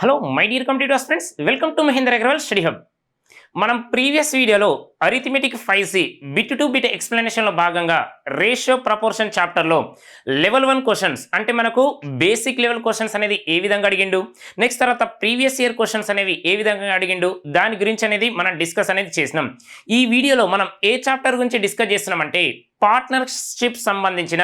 Hello my dear computers friends, welcome to Mahendra Agarwal study hub. మనం previous వీడియోలో arithmetic 5C bit to bit ఎక్స్ప్లెనేషన్లో భాగంగా ratio proportion చాప్టర్లో level 1 questions అంటే మనకు బేసిక్ లెవెల్ క్వశ్చన్స్ అనేది ఏ విధంగా అడిగిండు, నెక్స్ట్ తర్వాత ప్రీవియస్ ఇయర్ క్వశ్చన్స్ అనేవి ఏ విధంగా అడిగిండు దాని గురించి అనేది మనం డిస్కస్ అనేది చేసినాం. ఈ వీడియోలో మనం ఏ చాప్టర్ గురించి డిస్కస్ చేస్తున్నామంటే పార్ట్నర్షిప్ సంబంధించిన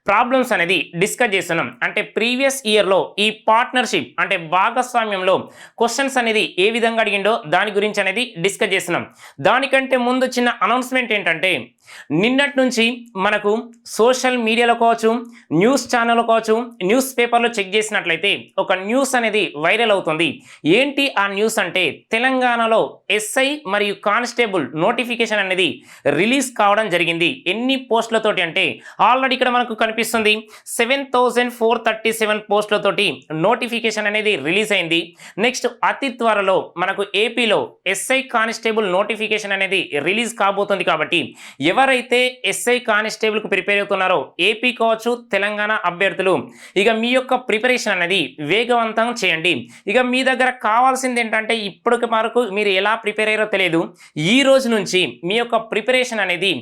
ప్రాబ్లమ్స్ అనేది డిస్కస్ చేస్తున్నాం. అంటే ప్రీవియస్ ఇయర్లో ఈ పార్ట్నర్షిప్ అంటే భాగస్వామ్యంలో క్వశ్చన్స్ అనేది ఏ విధంగా అడిగిండో దాని గురించి అనేది డిస్కస్ చేస్తున్నాం. దానికంటే ముందు చిన్న అనౌన్స్మెంట్ ఏంటంటే నిన్నటి నుంచి మనకు సోషల్ మీడియాలో కావచ్చు, న్యూస్ ఛానల్లో కావచ్చు, న్యూస్ పేపర్లో చెక్ చేసినట్లయితే ఒక న్యూస్ అనేది వైరల్ అవుతుంది. ఏంటి ఆ న్యూస్ అంటే తెలంగాణలో ఎస్ఐ మరియు కానిస్టేబుల్ నోటిఫికేషన్ అనేది రిలీజ్ కావడం జరిగింది. ఎన్ని పోస్టులతోటి అంటే ఆల్రెడీ ఇక్కడ మనకు కనిపిస్తుంది 7437 పోస్టులతోటి నోటిఫికేషన్ అనేది రిలీజ్ అయింది. నెక్స్ట్ అతి త్వరలో మనకు ఏపీలో ఎస్ఐ కానిస్టేబుల్ నోటిఫికేషన్ అనేది రిలీజ్ కాబోతుంది. కాబట్టి ఎవరైతే ఎస్ఐ కానిస్టేబుల్కు ప్రిపేర్ అవుతున్నారో ఏపీ కావచ్చు, తెలంగాణ అభ్యర్థులు ఇక మీ యొక్క ప్రిపరేషన్ అనేది వేగవంతం చేయండి. ఇక మీ దగ్గర కావాల్సింది ఏంటంటే ఇప్పటికి వరకు మీరు ఎలా ప్రిపేర్ అయ్యారో తెలియదు. ఈ రోజు నుంచి మీ యొక్క ప్రిపరేషన్ అనేది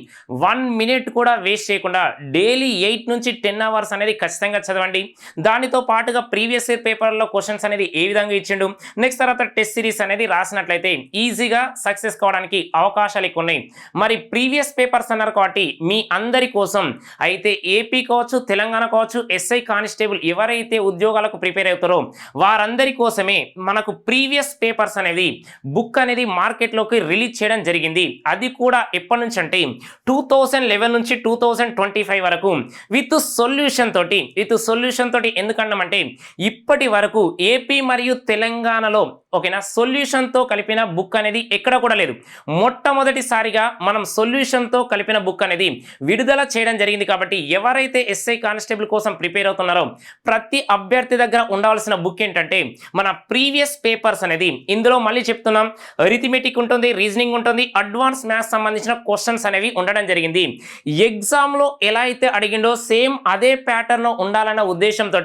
1 మినిట్ కూడా వేస్ట్ చేయకుండా డైలీ 8 నుంచి 10 అవర్స్ అనేది ఖచ్చితంగా చదవండి. దానితో పాటుగా ప్రీవియస్ ఇయర్ పేపర్లో క్వశ్చన్స్ అనేది ఏ విధంగా ఇచ్చిండు, నెక్స్ట్ తర్వాత టెస్ట్ సిరీస్ అనేది రాసినట్లయితే ఈజీగా సక్సెస్ కావడానికి అవకాశాలు ఎక్కువ ఉన్నాయి. మరి ప్రీవియస్ పేపర్స్ అన్నారు కాబట్టి మీ అందరి కోసం అయితే ఏపీ కావచ్చు, తెలంగాణ కావచ్చు, ఎస్ఐ కానిస్టేబుల్ ఎవరైతే ఉద్యోగాలకు ప్రిపేర్ అవుతారో వారందరి కోసమే మనకు ప్రీవియస్ పేపర్స్ అనేది బుక్ అనేది మార్కెట్లోకి రిలీజ్ చేయడం జరిగింది. అది కూడా ఎప్పటి నుంచి అంటే 2011 నుంచి 2025 వరకు విత్ సొల్యూషన్ తోటి ఎందుకన్నామంటే ఇప్పటి వరకు ఏపీ మరియు తెలంగాణలో ఓకేనా సొల్యూషన్తో కలిపిన బుక్ అనేది ఎక్కడ కూడా లేదు. మొట్టమొదటిసారిగా మనం సొల్యూషన్తో కలిపిన బుక్ అనేది విడుదల చేయడం జరిగింది. కాబట్టి ఎవరైతే ఎస్ఐ కానిస్టేబుల్ కోసం ప్రిపేర్ అవుతున్నారో ప్రతి అభ్యర్థి దగ్గర ఉండవలసిన బుక్ ఏంటంటే మన ప్రీవియస్ పేపర్స్ అనేది. ఇందులో మళ్ళీ చెప్తున్నాం, అరిథమెటిక్ ఉంటుంది, రీజనింగ్ ఉంటుంది, అడ్వాన్స్ మ్యాథ్స్ సంబంధించిన క్వశ్చన్స్ అనేవి ఉండడం జరిగింది. ఎగ్జామ్లో ఎలా అయితే అడిగిండో సేమ్ అదే ప్యాటర్న్ ఉండాలన్న ఉద్దేశంతో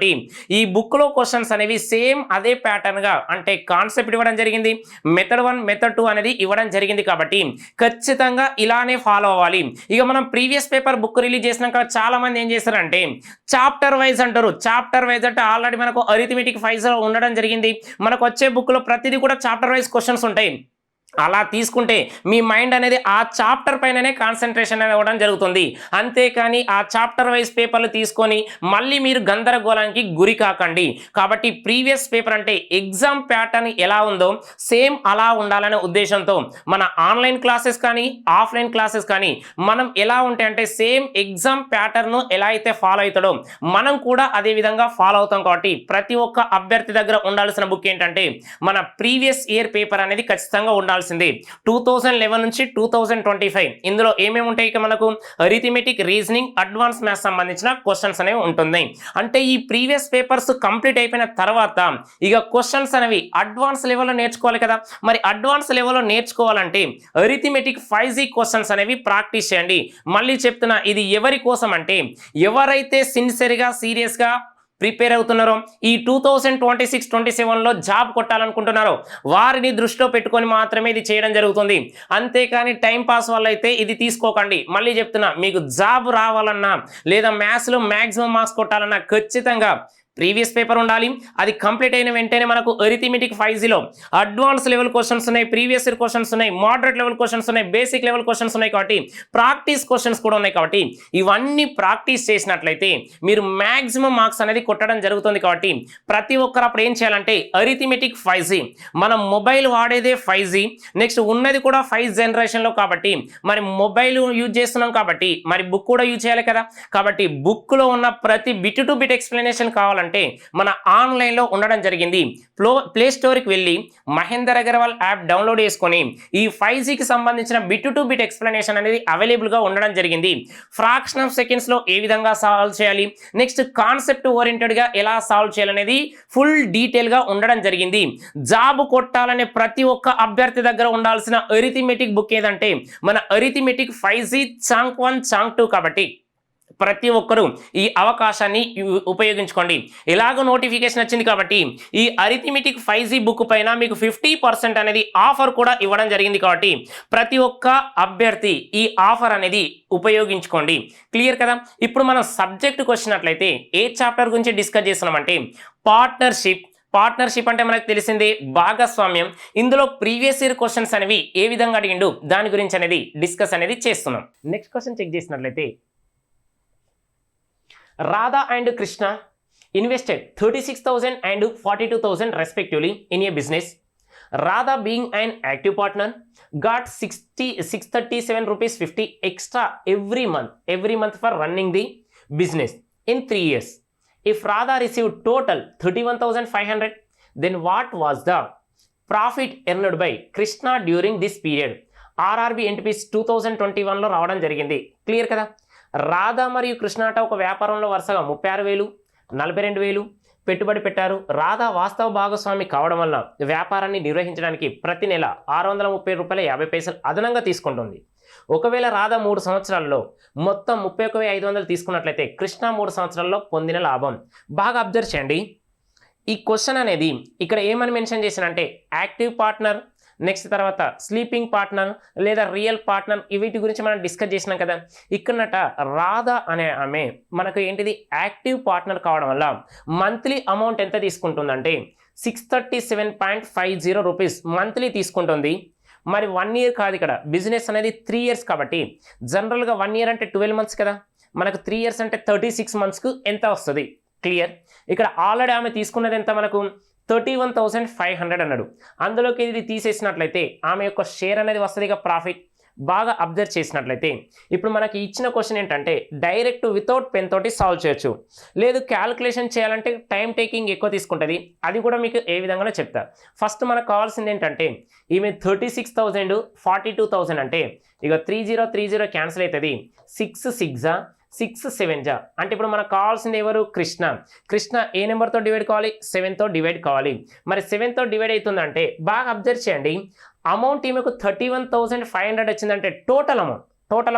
ఈ బుక్లో క్వశ్చన్స్ అనేవి సేమ్ అదే ప్యాటర్న్గా అంటే కాన్సెప్ట్ ఇవ్వడం జరిగింది. మెథడ్ 1 మెథడ్ 2 అనేది ఇవ్వడం జరిగింది. కాబట్టి ఖచ్చితంగా ఇలానే ఫాలో అవ్వాలి. ఇక మనం ప్రీవియస్ పేపర్ బుక్ రిలీజ్ చేసినాక చాలా మంది ఏం చేస్తారంటే చాప్టర్ వైజ్ అంటారు. చాప్టర్ వైజ్ అంటే ఆల్రెడీ మనకు అరిథమెటిక్ 5 ఉండడం జరిగింది. మనకు వచ్చే బుక్లో ప్రతిదీ కూడా చాప్టర్ వైజ్ క్వశ్చన్స్ ఉంటాయి. అలా తీసుకుంటే మీ మైండ్ అనేది ఆ చాప్టర్ పైననే కాన్సన్ట్రేషన్ అవ్వడం జరుగుతుంది. అంతేకాని ఆ చాప్టర్ వైజ్ పేపర్లు తీసుకొని మళ్ళీ మీరు గందరగోళానికి గురి కాకండి. కాబట్టి ప్రీవియస్ పేపర్ అంటే ఎగ్జామ్ ప్యాటర్న్ ఎలా ఉందో సేమ్ అలా ఉండాలనే ఉద్దేశంతో మన ఆన్లైన్ క్లాసెస్ కానీ ఆఫ్లైన్ క్లాసెస్ కానీ మనం ఎలా ఉంటాయి అంటే సేమ్ ఎగ్జామ్ ప్యాటర్న్ ఎలా అయితే ఫాలో అవుతాడో మనం కూడా అదే విధంగా ఫాలో అవుతాం. కాబట్టి ప్రతి ఒక్క అభ్యర్థి దగ్గర ఉండాల్సిన బుక్ ఏంటంటే మన ప్రీవియస్ ఇయర్ పేపర్ అనేది ఖచ్చితంగా ఉండాలి. 2011 నుంచి 2025 ఇందులో ఏమేమి ఉంటాయి? ఇక మనకు అరిథమెటిక్, రీజనింగ్, అడ్వాన్స్ మ్యాథ్స్ సంబంధించిన క్వశ్చన్స్ అనేవి ఉంటుంది. అంటే ఈ ప్రీవియస్ పేపర్స్ కంప్లీట్ అయిపోయిన తర్వాత ఇక క్వశ్చన్స్ అనేవి అడ్వాన్స్ లెవెల్లో నేర్చుకోవాలి కదా. మరి అడ్వాన్స్ లెవెల్లో నేర్చుకోవాలంటే అరిథమెటిక్ 5C క్వశ్చన్స్ అనేవి ప్రాక్టీస్ చేయండి. మళ్ళీ చెప్తున్నా, ఇది ఎవరి కోసం అంటే ఎవరైతే సిన్సియర్గా సీరియస్గా ప్రిపేర్ అవుతున్నారో ఈ 2026-27లో జాబ్ కొట్టాలనుకుంటున్నారో వారిని దృష్టిలో పెట్టుకొని మాత్రమే ఇది చేయడం జరుగుతుంది. అంతేకాని టైం పాస్ వల్ల అయితే ఇది తీసుకోకండి. మళ్ళీ చెప్తున్నా, మీకు జాబ్ రావాలన్నా లేదా మ్యాథ్స్లో మ్యాక్సిమం మార్క్స్ కొట్టాలన్నా ఖచ్చితంగా ప్రీవియస్ పేపర్ ఉండాలి. అది కంప్లీట్ అయిన వెంటనే మనకు అరిథమెటిక్ 5Cలో అడ్వాన్స్ లెవెల్ క్వశ్చన్స్ ఉన్నాయి, ప్రీవియస్ ఇయర్ క్వశ్చన్స్ ఉన్నాయి, మోడరేట్ లెవెల్ క్వశ్చన్స్ ఉన్నాయి, బేసిక్ లెవెల్ క్వశ్చన్స్ ఉన్నాయి. కాబట్టి ప్రాక్టీస్ క్వశ్చన్స్ కూడా ఉన్నాయి. కాబట్టి ఇవన్నీ ప్రాక్టీస్ చేసినట్లయితే మీరు మ్యాక్సిమం మార్క్స్ అనేది కొట్టడం జరుగుతుంది. కాబట్టి ప్రతి ఒక్కరు అప్పుడు ఏం చేయాలంటే అరిథమెటిక్ 5C మనం మొబైల్ వాడేదే 5G, నెక్స్ట్ ఉన్నది కూడా 5 జనరేషన్లో. కాబట్టి మరి మొబైల్ యూజ్ చేస్తున్నాం కాబట్టి మరి బుక్ కూడా యూజ్ చేయాలి కదా. కాబట్టి బుక్లో ఉన్న ప్రతి బిట్ టు బిట్ ఎక్స్ప్లెనేషన్ కావాలంటే మన ఆన్లైన్లో ఉండడం జరిగింది. ప్లే స్టోర్కి వెళ్ళి మహేందర్ అగర్వాల్ యాప్ డౌన్లోడ్ చేసుకొని ఈ 5Cకి సంబంధించిన బిట్ టు బిట్ ఎక్స్ప్లెనేషన్ అనేది అవైలబుల్గా ఉండడం జరిగింది. ఫ్రాక్షన్ ఆఫ్ సెకండ్స్లో ఏ విధంగా సాల్వ్ చేయాలి, నెక్స్ట్ కాన్సెప్ట్ ఓరియంటెడ్గా ఎలా సాల్వ్ చేయాలనేది ఫుల్ డీటెయిల్గా ఉండడం జరిగింది. జాబ్ కొట్టాలనే ప్రతి ఒక్క అభ్యర్థి దగ్గర ఉండాల్సిన అరిథమెటిక్ బుక్ ఏదంటే మన అరిథమెటిక్ 5C చాంక్ 1 చాంక్ 2. కాబట్టి ప్రతి ఒక్కరూ ఈ అవకాశాన్ని ఉపయోగించుకోండి. ఎలాగో నోటిఫికేషన్ వచ్చింది కాబట్టి ఈ అరిథమెటిక్ 5G బుక్ పైన మీకు 50% అనేది ఆఫర్ కూడా ఇవ్వడం జరిగింది కాబట్టి ప్రతి ఒక్క అభ్యర్థి ఈ ఆఫర్ అనేది ఉపయోగించుకోండి. క్లియర్ కదా. ఇప్పుడు మనం సబ్జెక్టుకి వచ్చినట్లయితే ఏ చాప్టర్ గురించి డిస్కస్ చేస్తున్నామంటే పార్ట్నర్షిప్ అంటే మనకు తెలిసిందే భాగస్వామ్యం. ఇందులో ప్రీవియస్ ఇయర్ క్వశ్చన్స్ అనేవి ఏ విధంగా అడిగిండు దాని గురించి అనేది డిస్కస్ అనేది చేస్తున్నాం. నెక్స్ట్ క్వశ్చన్ చెక్ చేసినట్లయితే Radha and Krishna invested 36,000 and 42,000 respectively in a business. Radha, being an active partner, got 637 rupees 50 extra every month for running the business in 3 years. If Radha received total 31,500, then what was the profit earned by Krishna during this period? RRB NTPS 2021 లో రావడం జరిగింది. Clear కదా. రాధా మరియు కృష్ణ అట ఒక వ్యాపారంలో వరుసగా 36,000 42,000 పెట్టుబడి పెట్టారు. రాధా వాస్తవ భాగస్వామి కావడం వల్ల వ్యాపారాన్ని నిర్వహించడానికి ప్రతి నెల 630 రూపాయల 50 పైసలు అదనంగా తీసుకుంటుంది. ఒకవేళ రాధా 3 సంవత్సరాల్లో మొత్తం 31,500 తీసుకున్నట్లయితే కృష్ణ 3 సంవత్సరాల్లో పొందిన లాభం. బాగా అబ్జర్వ్ చేయండి. ఈ క్వశ్చన్ అనేది ఇక్కడ ఏమని మెన్షన్ చేశానంటే యాక్టివ్ పార్ట్నర్, నెక్స్ట్ తర్వాత స్లీపింగ్ పార్ట్నర్ లేదా రియల్ పార్ట్నర్, వీటి గురించి మనం డిస్కస్ చేసినాం కదా. ఇక్కడనట రాధా అనే ఆమె మనకు ఏంటిది యాక్టివ్ పార్ట్నర్ కావడం వల్ల మంత్లీ అమౌంట్ ఎంత తీసుకుంటుందంటే 637.50 రూపీస్ మంత్లీ తీసుకుంటుంది. మరి 1 ఇయర్ కాదు, ఇక్కడ బిజినెస్ అనేది 3 ఇయర్స్ కాబట్టి జనరల్గా 1 ఇయర్ అంటే 12 మంత్స్ కదా, మనకు 3 ఇయర్స్ అంటే 36 మంత్స్కు ఎంత వస్తుంది. క్లియర్. ఇక్కడ ఆల్రెడీ ఆమె తీసుకున్నది ఎంత మనకు 31,500 అన్నాడు. అందులోకి ఇది తీసేసినట్లయితే ఆమె యొక్క షేర్ అనేది వస్తుంది ఇక ప్రాఫిట్. బాగా అబ్జర్వ్ చేసినట్లయితే ఇప్పుడు మనకి ఇచ్చిన క్వశ్చన్ ఏంటంటే డైరెక్ట్ వితౌట్ పెన్ తోటి సాల్వ్ చేయొచ్చు, లేదు క్యాలిక్యులేషన్ చేయాలంటే టైం టేకింగ్ ఎక్కువ తీసుకుంటుంది. అది కూడా మీకు ఏ విధంగా చెప్తా. ఫస్ట్ మనకు కావాల్సింది ఏంటంటే ఈమె 36,000 42,000 అంటే ఇక 30 క్యాన్సిల్ అవుతుంది. 6 7 జా అంటే ఇప్పుడు మనకు కావాల్సింది ఎవరు కృష్ణ ఏ నెంబర్తో డివైడ్ కావాలి 7తో డివైడ్ కావాలి. మరి 7తో డివైడ్ అవుతుందంటే బాగా అబ్జర్వ్ చేయండి. అమౌంట్ ఈమెకు 31,500 వచ్చిందంటే టోటల్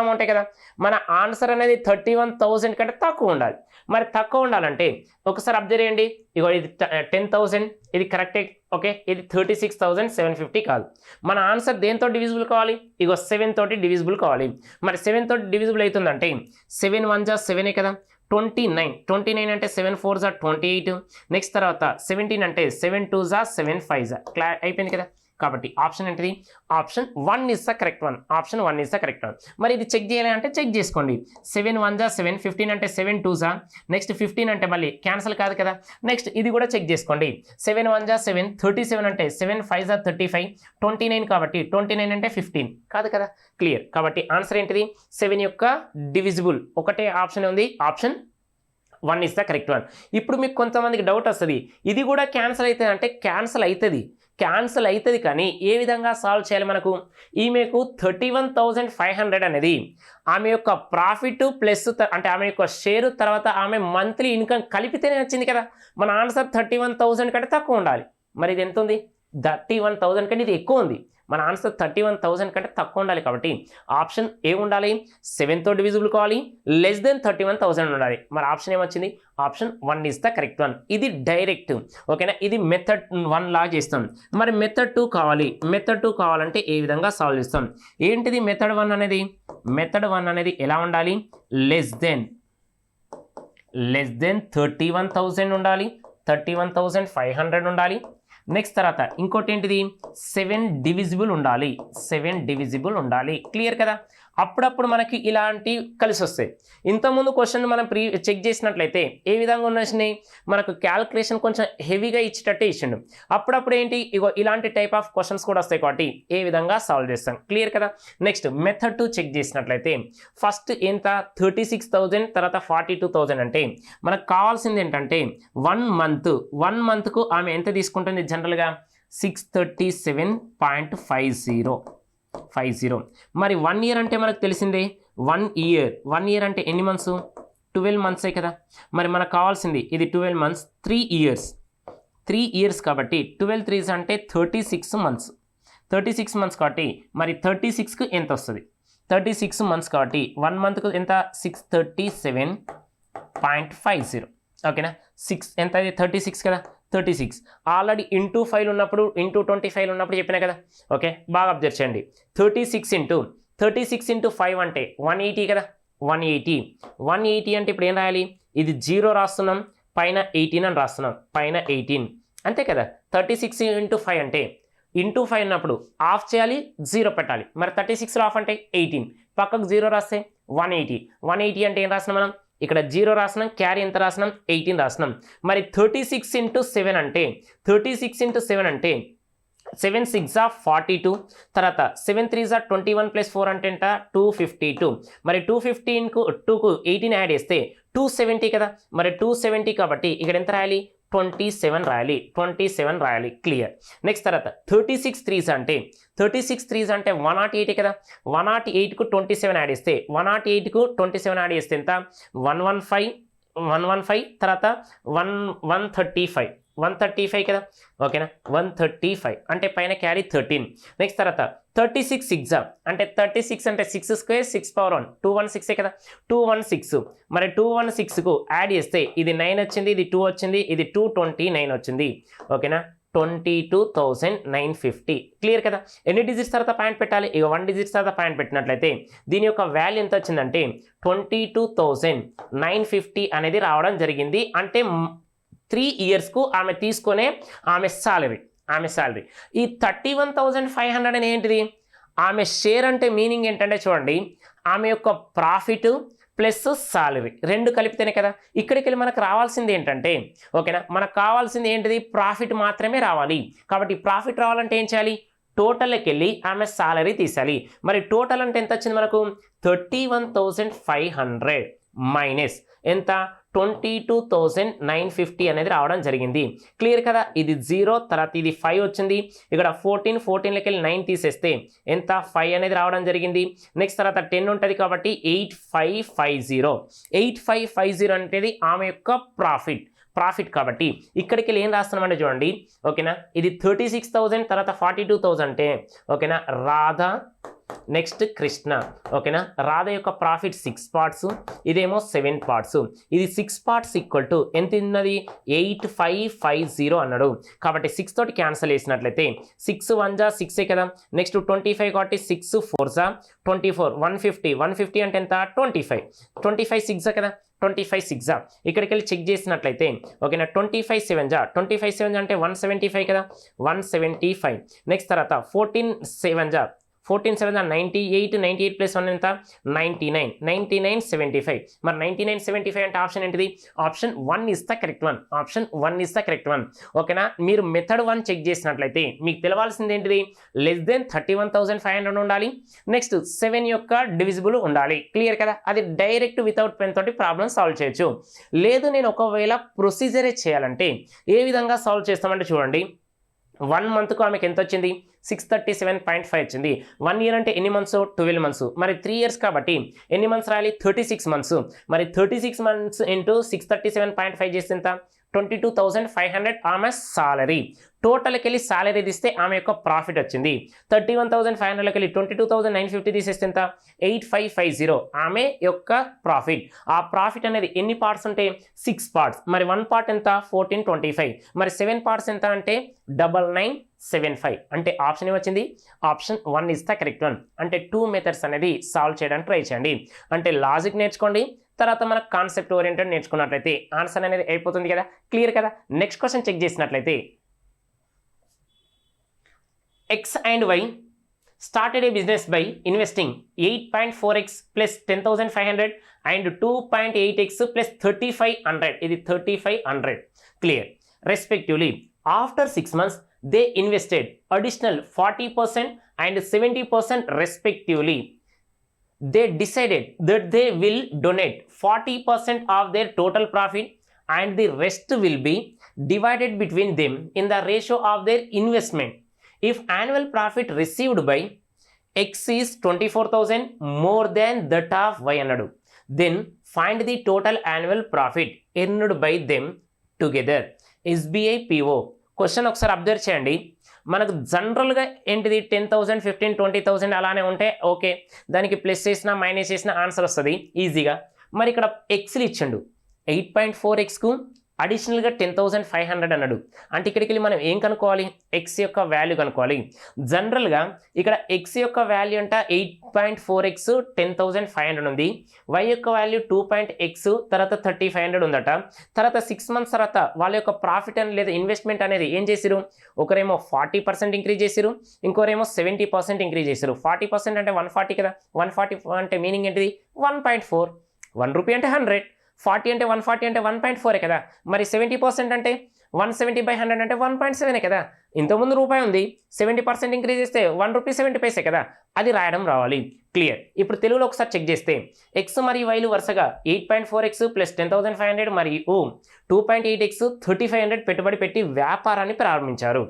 అమౌంటే కదా. మన ఆన్సర్ అనేది 31,000 కంటే తక్కువ ఉండాలి. మరి తక్కువ ఉండాలంటే ఒకసారి అబ్జర్వ్ చేయండి. ఇగో ఇది 10,000, ఇది కరెక్టే. ఓకే, ఇది 36,750 కాదు. మన ఆన్సర్ దేంతో డివిజిబుల్ కావాలి, ఇగో 7 తోటి డివిజిబుల్ కావాలి. మరి 7 తోటి డివిజిబుల్ అవుతుందంటే 7 1 జా 7 కదా, 29 అంటే 7 4 జా 28. నెక్స్ట్ తర్వాత 17 అంటే 7 2 జా 7 5 జా అయిపోయింది కదా. కాబట్టి ఆప్షన్ ఏంటిది, option 1 is the correct one. Option 1 is the correct one. మరి ఇది చెక్ చేయాలి అంటే చెక్ చేసుకోండి. 7 1 జా 7, 15 అంటే 7 2 జా, నెక్స్ట్ 15 అంటే మళ్ళీ క్యాన్సిల్ కాదు కదా. నెక్స్ట్ ఇది కూడా చెక్ చేసుకోండి. 7 1 జా 7, 37 అంటే 7 5 జా 35, 29 కాబట్టి 29 అంటే 15 కాదు కదా. క్లియర్. కాబట్టి ఆన్సర్ ఏంటిది 7 యొక్క డివిజిబుల్ ఒకటే ఆప్షన్ ఉంది. Option 1 is the correct one. ఇప్పుడు మీకు కొంతమందికి డౌట్ వస్తుంది, ఇది కూడా క్యాన్సిల్ అవుతుంది అంటే క్యాన్సిల్ అవుతుంది కానీ ఏ విధంగా సాల్వ్ చేయాలి. మనకు ఈమెకు 31,500 అనేది ఆమె యొక్క ప్రాఫిట్ ప్లస్ అంటే ఆమె యొక్క షేరు తర్వాత ఆమె మంత్లీ ఇన్కమ్ కలిపితేనే వచ్చింది కదా. మన ఆన్సర్ 31,000 కంటే తక్కువ ఉండాలి. మరి ఇది ఎంత ఉంది 31,000 కంటే ఇది ఎక్కువ ఉంది. మన ఆన్సర్ 31,000 కంటే తక్కువ ఉండాలి. కాబట్టి ఆప్షన్ ఏ ఉండాలి 7తో డివిజిబుల్ కావాలి, లెస్ దెన్ 31,000 ఉండాలి. మరి ఆప్షన్ ఏమొచ్చింది, option 1 is the correct one. ఇది డైరెక్ట్. ఓకేనా, ఇది మెథడ్ 1 లాగా చేస్తాం. మరి మెథడ్ 2 కావాలి. మెథడ్ 2 కావాలంటే ఏ విధంగా సాల్వ్ చేస్తాం. ఏంటిది మెథడ్ 1 అనేది, మెథడ్ 1 అనేది ఎలా ఉండాలి, లెస్ దెన్ 31,000 ఉండాలి, 31,500 ఉండాలి. నెక్స్ట్ తర్వాత ఇంకోటి ఏంటిది 7 డివిజిబుల్ ఉండాలి. క్లియర్ కదా. అప్పుడప్పుడు మనకి ఇలాంటి కలిసి వస్తాయి. ఇంతకుముందు క్వశ్చన్ మనం చెక్ చేసినట్లయితే ఏ విధంగా వచ్చినాయి, మనకు క్యాల్కులేషన్ కొంచెం హెవీగా ఇచ్చేటట్టే ఇచ్చిండు. అప్పుడప్పుడు ఏంటి ఇగో ఇలాంటి టైప్ ఆఫ్ క్వశ్చన్స్ కూడా వస్తాయి కాబట్టి ఏ విధంగా సాల్వ్ చేస్తాం. క్లియర్ కదా. నెక్స్ట్ మెథడ్ 2 చెక్ చేసినట్లయితే ఫస్ట్ ఎంత 36,000 తర్వాత 42,000 అంటే మనకు కావాల్సింది ఏంటంటే 1 మంత్కు ఆమె ఎంత తీసుకుంటుంది జనరల్గా 637.50. మరి 1 ఇయర్ అంటే మనకు తెలిసిందే 1 ఇయర్ అంటే ఎన్ని మంత్స్ 12 మంత్సే కదా. మరి మనకు కావాల్సింది ఇది 12 మంత్స్ 3 ఇయర్స్ కాబట్టి 12 3s అంటే 36 మంత్స్ కాబట్టి మరి 36కు ఎంత వస్తుంది 36 months కాబట్టి 1 monthకు ఎంత 637.50 ఓకేనా 6 ఎంత ఇది 36 కదా 36 ఆల్రెడీ ఇంటూ 5 ఉన్నప్పుడు ఇంటూ 25 ఉన్నప్పుడు చెప్పినా కదా ఓకే బాగా అబ్జర్వ్ చేయండి 36 ఇంటూ 5 అంటే 180 కదా 180 అంటే ఇప్పుడు ఏం రాయాలి ఇది 0 రాస్తున్నాం పైన 18 అని రాస్తున్నాం పైన 18 అంతే కదా 36 ఇంటూ 5 అంటే ఇంటూ 5 ఉన్నప్పుడు ఆఫ్ చేయాలి 0 పెట్టాలి మరి 36లో ఆఫ్ అంటే 18 పక్కకు 0 రాస్తే 180 అంటే ఏం రాసినాం మనం ఇక్కడ 0 రాసినాం క్యారీ ఎంత రాసినాం 18 రాసినాం మరి 36 ఇంటూ 7 అంటే 7 6 42 తర్వాత 7 3 21 ప్లస్ 4 అంటే ఎంత 252 మరి 215కు 2కు 18 యాడ్ చేస్తే 270 కదా మరి 270 కాబట్టి ఇక్కడ ఎంత రాయాలి 27 రాయాలి క్లియర్ నెక్స్ట్ తర్వాత 36 3s అంటే 108 కదా 108కు 27 యాడ్ చేస్తే 108కు 27 యాడ్ చేస్తే ఎంత 115 తర్వాత 135 కదా ఓకేనా 135 అంటే పైన క్యారీ 13 నెక్స్ట్ తర్వాత 36 6 అంటే 36 అంటే 6 స్క్వేర్ 6 పవర్ 1 216 కదా 216 మరి 216కు యాడ్ చేస్తే ఇది 9 వచ్చింది ఇది 2 వచ్చింది ఇది 229 వచ్చింది ఓకేనా 22,950 క్లియర్ కదా ఎన్ని డిజిట్స్ తర్వాత పాయింట్ పెట్టాలి ఇక 1 డిజిట్స్ తర్వాత పాయింట్ పెట్టినట్లయితే దీని యొక్క వాల్యూ ఎంత వచ్చిందంటే 22,950 అనేది రావడం జరిగింది అంటే 3 ఇయర్స్కు ఆమె తీసుకునే ఆమె సాలరీ ఈ 31,500 అని ఏంటిది ఆమె షేర్ అంటే మీనింగ్ ఏంటంటే చూడండి ఆమె యొక్క ప్రాఫిట్ ప్లస్ సాలరీ రెండు కలిపితేనే కదా ఇక్కడికి వెళ్ళి మనకు రావాల్సింది ఏంటంటే ఓకేనా మనకు కావాల్సింది ఏంటిది ప్రాఫిట్ మాత్రమే రావాలి కాబట్టి ప్రాఫిట్ రావాలంటే ఏం చేయాలి టోటల్కి వెళ్ళి ఆమె సాలరీ తీసాలి మరి టోటల్ అంటే ఎంత వచ్చింది మనకు 31,500 మైనస్ ఎంత 22,950 అనేది రావడం జరిగింది క్లియర్ కదా ఇది 0 తర్వాత ఇది 5 వచ్చింది ఇక్కడ 14లకి వెళ్ళి 9 తీసేస్తే ఎంత 5 అనేది రావడం జరిగింది నెక్స్ట్ తర్వాత 10 ఉంటుంది కాబట్టి 8550 అనేది ఆమె యొక్క ప్రాఫిట్ కాబట్టి ఇక్కడికి వెళ్ళి ఏం రాస్తున్నామంటే చూడండి ఓకేనా ఇది 36,000 తర్వాత 42,000 అంటే ఓకేనా రాధా నెక్స్ట్ కృష్ణ ఓకేనా రాధ యొక్క ప్రాఫిట్ 6 పార్ట్స్ ఇదేమో 7 పార్ట్స్ ఇది 6 పార్ట్స్ ఈక్వల్ టు ఎంత ఉన్నది 8550 అన్నాడు కాబట్టి 6 తోటి క్యాన్సిల్ చేసినట్లయితే 6 1 6 కదా నెక్స్ట్ 25 కాబట్టి 6 4 24 150 అంటే ఎంత 25 6 కదా 25 6 ఇక్కడికి వెళ్ళి చెక్ చేసినట్లయితే ఓకేనా 25 7 అంటే 175 కదా 175 నెక్స్ట్ తర్వాత 14 7 98 ప్లస్ 1 ఎంత 99 75 మరి 99 75 అంటే ఆప్షన్ ఏంటిది option 1 is the correct one ఓకేనా మీరు మెథడ్ 1 చెక్ చేసినట్లయితే మీకు తెలవాల్సింది ఏంటిది లెస్ దెన్ 31,500 ఉండాలి నెక్స్ట్ 7 యొక్క డివిజిబుల్ ఉండాలి క్లియర్ కదా అది డైరెక్ట్ వితౌట్ పెన్ తోటి ప్రాబ్లం సాల్వ్ చేయొచ్చు లేదు నేను ఒకవేళ ప్రొసీజరే చేయాలంటే ఏ విధంగా సాల్వ్ చేస్తామంటే చూడండి 1 మంత్కు ఆమెకు ఎంత వచ్చింది 637.5 వచ్చింది 1 ఇయర్ అంటే ఎన్ని మంత్స్ 12 మంత్స్ మరి 3 ఇయర్స్ కాబట్టి ఎన్ని మంత్స్ రాయాలి 36 మంత్స్ మరి 36 మంత్స్ ఇంటూ 637.5 చేస్తే ఎంత 22,500 ఆమె సాలరీ టోటల్కి వెళ్ళి సాలరీ తీస్తే ఆమె యొక్క ప్రాఫిట్ వచ్చింది 31,500కి వెళ్ళి 22,950 తీసేస్తే ఎంత 8550 ఆమె యొక్క ప్రాఫిట్ ఆ ప్రాఫిట్ అనేది ఎన్ని పార్ట్స్ ఉంటాయి 6 పార్ట్స్ మరి 1 పార్ట్ ఎంత 1425 మరి 7 పార్ట్స్ ఎంత అంటే 9975 అంటే ఆప్షన్ ఏమొచ్చింది option 1 is the correct one అంటే 2 మెథడ్స్ అనేది సాల్వ్ చేయడానికి ట్రై చేయండి అంటే లాజిక్ నేర్చుకోండి తర్వాత మనకు కాన్సెప్ట్ ఓరియంటెడ్ నేర్చుకున్నట్లయితే ఆన్సర్ అనేది అయిపోతుంది కదా క్లియర్ కదా నెక్స్ట్ క్వశ్చన్ చెక్ చేసినట్లయితే X and Y started a business by investing 8.4x plus 10,500 and 2.8x plus 3,500 ఇది 3,500 clear respectively after 6 months they invested additional 40% and 70% respectively they decided that they will donate 40% of their total profit and the rest will be divided between them in the ratio of their investment. If annual profit received by X is 24,000 more than that of Y అన్నాడు then find the total annual profit earned by them together. SBI PO question ఒకసారి observe చేయండి మనకు జనరల్గా ఏంటిది 10,000 15 20,000 అలానే ఉంటే okay, దానికి plus చేసినా మైనస్ చేసినా ఆన్సర్ వస్తుంది ఈజీగా. మరి ఇక్కడ ఎక్స్లు ఇచ్చిండు 8.4xకు అడిషనల్గా 10,500 అన్నాడు. అంటే ఇక్కడికి వెళ్ళి మనం ఏం కనుక్కోవాలి, ఎక్స్ యొక్క వాల్యూ కనుక్కోవాలి. జనరల్గా ఇక్కడ ఎక్స్ యొక్క వాల్యూ అంట 8.4x 10,500 ఉంది, వై యొక్క వాల్యూ 2.x తర్వాత 3,500 ఉందట. తర్వాత 6 months తర్వాత వాళ్ళ యొక్క ప్రాఫిట్ అని లేదా ఇన్వెస్ట్మెంట్ అనేది ఏం చేసిరు, ఒకరేమో 40% ఇంక్రీజ్ చేసిరు, ఇంకోరేమో 70% ఇంక్రీజ్ చేసిరు. 40% అంటే 140 కదా, 140 అంటే మీనింగ్ ఏంటిది 1.4, 1 రూపీ అంటే 100, 40 అంటే 140 అంటే 1.4 కదా. మరి 70% అంటే 170/100 అంటే 1.7 కదా. ఇంతకుముందు రూపాయి ఉంది, 70% ఇంక్రీజ్ చేస్తే 1 రూపీ 70 పైసే కదా, అది రాయడం రావాలి. క్లియర్. ఇప్పుడు తెలుగులో ఒకసారి చెక్ చేస్తే ఎక్స్ మరియు వైలు వరుసగా 8.4x + 10,500 మరియు 2.8x 3,500 పెట్టుబడి పెట్టి వ్యాపారాన్ని ప్రారంభించారు.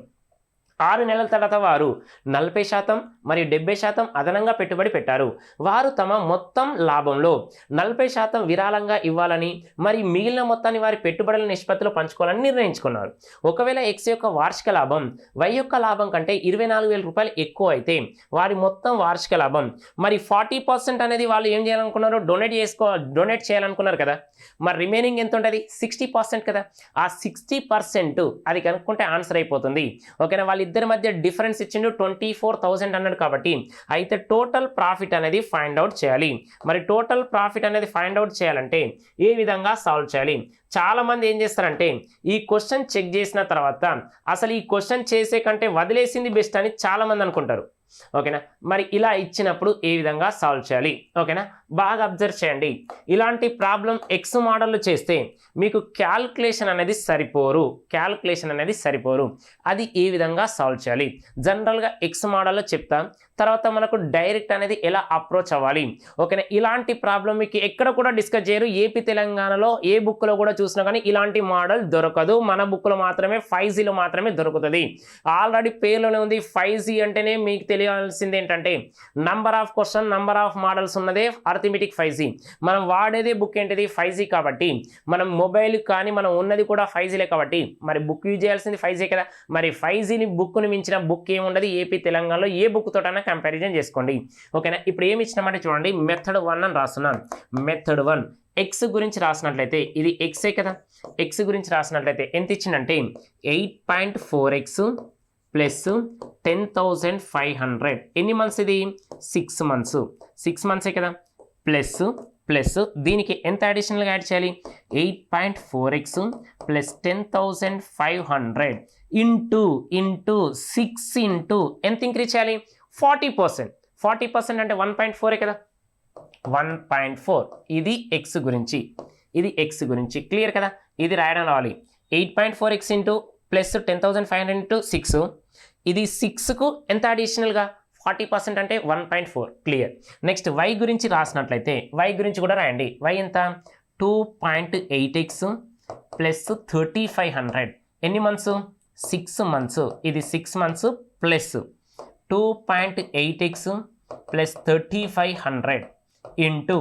6 నెలల తర్వాత వారు 40% మరియు 70% అదనంగా పెట్టుబడి పెట్టారు. వారు తమ మొత్తం లాభంలో 40% విరాళంగా ఇవ్వాలని మరియు మిగిలిన మొత్తాన్ని వారి పెట్టుబడుల నిష్పత్తిలో పంచుకోవాలని నిర్ణయించుకున్నారు. ఒకవేళ ఎక్స్ యొక్క వార్షిక లాభం వై యొక్క లాభం కంటే 24,000 రూపాయలు ఎక్కువ అయితే వారి మొత్తం వార్షిక లాభం మరి 40% అనేది వాళ్ళు ఏం చేయాలనుకున్నారు, డొనేట్ చేయాలనుకున్నారు కదా. మరి రిమైనింగ్ ఎంత ఉంటుంది, 60% కదా. ఆ 60% అది కనుక్కుంటే ఆన్సర్ అయిపోతుంది. ఓకేనా. వాళ్ళు ఇద్దరి మధ్య డిఫరెన్స్ ఇచ్చిండు 24,000 అన్నాడు కాబట్టి అయితే టోటల్ ప్రాఫిట్ అనేది ఫైండ్ అవుట్ చేయాలి. మరి టోటల్ ప్రాఫిట్ అనేది ఫైండ్ అవుట్ చేయాలంటే ఏ విధంగా సాల్వ్ చేయాలి. చాలా మంది ఏం చేస్తారంటే ఈ క్వశ్చన్ చెక్ చేసిన తర్వాత అసలు ఈ క్వశ్చన్ చేసే కంటే వదిలేసింది బెస్ట్ అని చాలా మంది అనుకుంటారు. ఓకేనా. మరి ఇలా ఇచ్చినప్పుడు ఏ విధంగా సాల్వ్ చేయాలి. ఓకేనా, బాగా అబ్జర్వ్ చేయండి. ఇలాంటి ప్రాబ్లం ఎక్స్ మోడల్లో చేస్తే మీకు క్యాల్కులేషన్ అనేది సరిపోరు. అది ఏ విధంగా సాల్వ్ చేయాలి జనరల్గా ఎక్స్ మోడల్లో చెప్తా, తర్వాత మనకు డైరెక్ట్ అనేది ఎలా అప్రోచ్ అవ్వాలి. ఓకేనా. ఇలాంటి ప్రాబ్లం మీకు ఎక్కడ కూడా డిస్కస్ చేయరు. ఏపీ తెలంగాణలో ఏ బుక్లో కూడా చూసినా కానీ ఇలాంటి మోడల్ దొరకదు. మన బుక్లో మాత్రమే 5Gలో మాత్రమే దొరుకుతుంది. ఆల్రెడీ పేర్లోనే ఉంది 5G అంటేనే మీకు తెలియాల్సింది ఏంటంటే number of question, number of models ఉన్నదే అర్థమెటిక్ 5G. మనం వాడేదే బుక్ ఏంటిది 5G కాబట్టి మనం మొబైల్ కానీ మనం ఉన్నది కూడా 5Gలే కాబట్టి మరి బుక్ యూజ్ చేయాల్సింది 5G కదా. మరి 5Gని బుక్ను మించిన బుక్ ఏముండదు ఏపీ తెలంగాణలో, ఏ బుక్ తోటైనా కంపారిజన్ చేసుకోండి. ఓకేనా. ఇప్పుడు ఏమి ఇచ్చినామంటే చూడండి, మెథడ్ 1 అని రాస్తున్నాను. మెథడ్ 1 ఎక్స్ గురించి రాసినట్లయితే ఇది ఎక్సే కదా. ఎక్స్ గురించి రాసినట్లయితే ఎంత ఇచ్చిందంటే 8.4x + 10,500 ఎన్ని మంత్స్ ఇది 6 months. 6 months కదా. ప్లస్ దీనికి ఎంత అడిషనల్గా యాడ్ చేయాలి 8.4x + 10,500 ఇంటూ 6 ఇంటూ ఎంత ఇంక్రీజ్ చేయాలి 40%. 40% అంటే 1.4 కదా. 1.4 ఇది ఎక్స్ గురించి, క్లియర్ కదా. ఇది రాయడం రావాలి 8.4x ఇంటూ ప్లస్ 10,500 ఇంటూ 6. ఇది 6కు ఎంత అడిషనల్గా 40% అంటే 1.4. క్లియర్. నెక్స్ట్ వై గురించి రాసినట్లయితే వై గురించి కూడా రాయండి. వై ఎంత 2.8x + 3,500 ఎన్ని మంత్స్ 6 months. ఇది 6 months plus 2.8x + 3,500 into